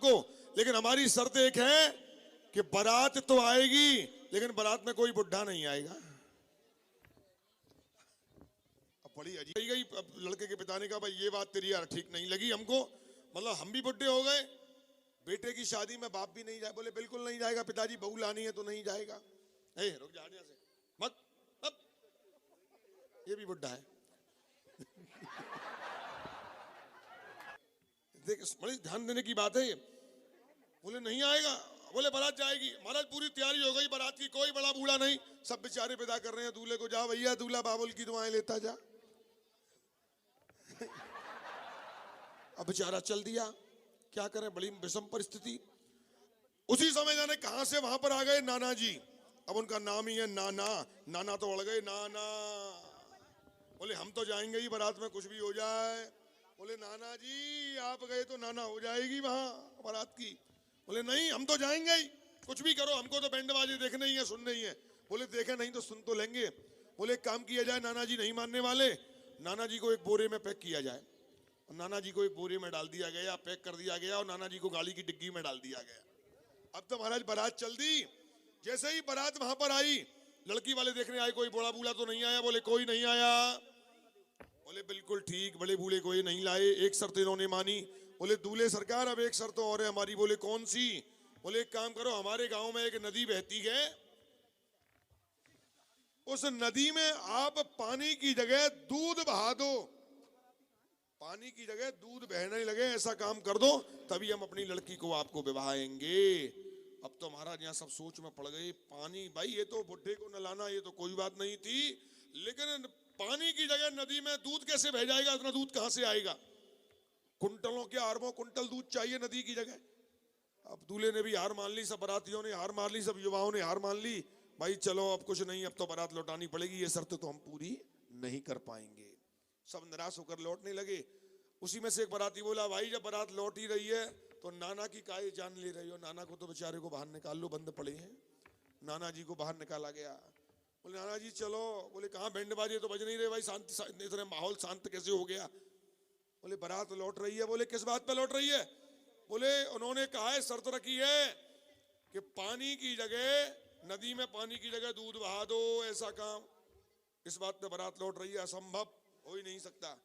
को, लेकिन हमारी शर्त एक है कि बारात तो आएगी लेकिन बारात में कोई बुढ़ा नहीं आएगा। अब बड़ी अजीब गई लड़के के पिता ने कहा भाई ये बात तेरी यार ठीक नहीं लगी हमको, मतलब हम भी बुढ़े हो गए, बेटे की शादी में बाप भी नहीं जाए। बोले बिल्कुल नहीं जाएगा पिताजी, बहू लानी है तो नहीं जाएगा। रुक जा यहाँ से मत, अब ये भी बुढ़ा है। देख बड़ी ध्यान देने की बात है ये। बोले नहीं आएगा, बोले बारात जाएगी। महाराज पूरी तैयारी हो गई बारात की, कोई बड़ा बूढ़ा नहीं, सब बेचारे विदा कर रहे हैं दूल्हे को। जा भैया दूल्हा बाबुल की दुआएं लेता जा। अब बेचारा चल दिया, क्या करें, बड़ी विषम परिस्थिति। उसी समय जाने कहां से वहां पर आ गए नाना जी। अब उनका नाम ही है नाना। नाना तो अड़ गए, नाना बोले हम तो जाएंगे ही बारात में कुछ भी हो जाए। बोले नाना जी आप गए तो नाना हो जाएगी वहां बारात की। बोले नहीं हम तो जाएंगे ही, कुछ भी करो, हमको तो बैंड बाजे देखने ही है, सुनने ही है। बोले देखे नहीं तो सुन तो लेंगे। बोले काम किया जाए, नाना जी नहीं मानने वाले। नाना जी को एक बोरे में पैक किया जाए। और नाना जी को एक बोरे में डाल दिया गया, पैक कर दिया गया और नाना जी को गाड़ी की डिग्गी में डाल दिया गया। अब तो महाराज बारात चल दी। जैसे ही बारात वहां पर आई, लड़की वाले देखने आए, कोई बड़ा बूढ़ा तो नहीं आया। बोले कोई नहीं आया। बोले बिल्कुल ठीक, बड़े बूढ़े कोई नहीं लाए। एक शर्त इन्होंने मानी। बोले दूल्हे सरकार अब एक शर्त और है हमारी। बोले कौन सी? बोले एक काम करो, हमारे गांव में एक नदी बहती है, उस नदी में आप पानी की जगह दूध बहा दो। पानी की जगह दूध बहने लगे, ऐसा काम कर दो, तभी हम अपनी लड़की को आपको विवाहेंगे। अब तो महाराज यहाँ सब सोच में पड़ गए। पानी, भाई ये तो बुढ़े को नहलाना ये तो कोई बात नहीं थी, लेकिन पानी की जगह नदी में दूध कैसे बह जाएगा? इतना दूध कहां से आएगा? कुंटलों के अरबों कुंटल दूध चाहिए नदी की जगह। अब दूल्हे ने भी हार मान ली, सब बारातियों ने हार मान ली, सब युवाओं ने हार मान ली। भाई चलो अब कुछ नहीं, अब तो बारात लौटानी पड़ेगी, ये शर्त तो हम पूरी नहीं कर पाएंगे। सब निराश होकर लौटने लगे। उसी में से एक बाराती बोला भाई जब बारात लौट ही रही है तो नाना की काहे जान ले रही हो? नाना को तो बेचारे को बाहर निकाल लो, बंद पड़े हैं। नाना जी को बाहर निकाला गया। बोले नाना जी चलो। बोले कहाँ, बैंड बाजे तो बज नहीं रहे भाई, शांति, इतने माहौल शांत कैसे हो गया? बोले बारात लौट रही है। बोले किस बात पे लौट रही है? बोले उन्होंने कहा है, शर्त रखी है कि पानी की जगह, नदी में पानी की जगह दूध बहा दो, ऐसा काम। इस बात पे बारात लौट रही है, असंभव, हो ही नहीं सकता।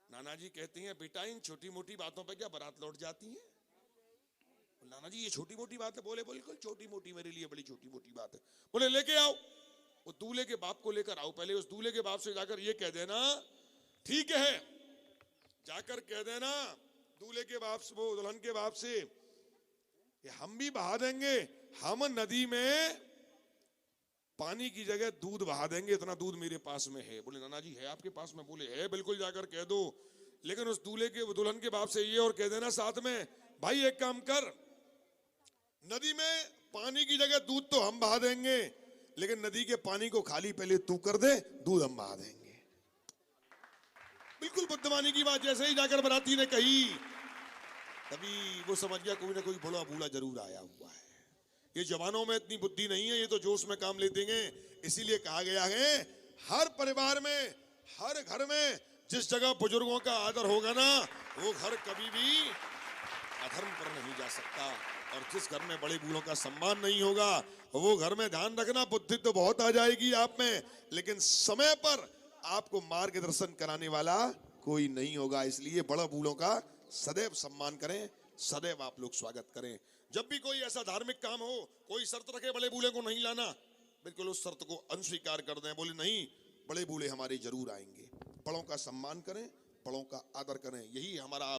नाना जी कहती हैं बेटा इन छोटी मोटी बातों पे क्या बारात लौट जाती है? नाना जी ये छोटी मोटी बात है। बोले बिल्कुल छोटी मोटी, मेरे लिए बड़ी छोटी मोटी बात है। बोले लेके आओ, वो दूल्हे के बाप को लेकर आओ। पहले उस दूल्हे के बाप से जाकर ये कह देना, ठीक है, जाकर कह देना दूल्हे के बाप से, वो दुल्हन के बाप से, हम भी बहा देंगे, हम नदी में पानी की जगह दूध बहा देंगे, इतना दूध मेरे पास में है। बोले नाना जी है आपके पास में? बोले है, बिल्कुल जाकर कह दो। लेकिन उस दूल्हे के दुल्हन के बाप से ये और कह देना साथ में, भाई एक काम कर, नदी में पानी की जगह दूध तो हम बहा देंगे, लेकिन नदी के पानी को खाली पहले तू कर दे, दूध हम बहा देंगे। बिल्कुल बुद्धवानी की बात जैसे ही जाकर बाराती ने कही, तभी वो समझ गया कोई ना कोई बड़ा बूढ़ा जरूर आया हुआ है। ये जवानों में इतनी बुद्धि नहीं है, ये तो जोश में काम लेते हैं। इसीलिए कहा गया है हर परिवार में, हर घर में जिस जगह बुजुर्गों का आदर होगा ना, वो घर कभी भी अधर्म पर नहीं जा सकता। और जिस घर में बड़े बूढ़ों का सम्मान नहीं होगा, वो घर में, ध्यान रखना, बुद्धि तो बहुत आ जाएगी आप में, लेकिन समय पर आपको मार्गदर्शन कराने वाला कोई नहीं होगा। इसलिए बड़ा बूढ़ों का सदैव सम्मान करें, सदैव आप लोग स्वागत करें। जब भी कोई ऐसा धार्मिक काम हो, कोई शर्त रखे बड़े बूढ़े को नहीं लाना, बिल्कुल उस शर्त को अस्वीकार कर दें। बोले नहीं, बड़े बूढ़े हमारे जरूर आएंगे। बड़ों का सम्मान करें, बड़ों का आदर करें, यही हमारा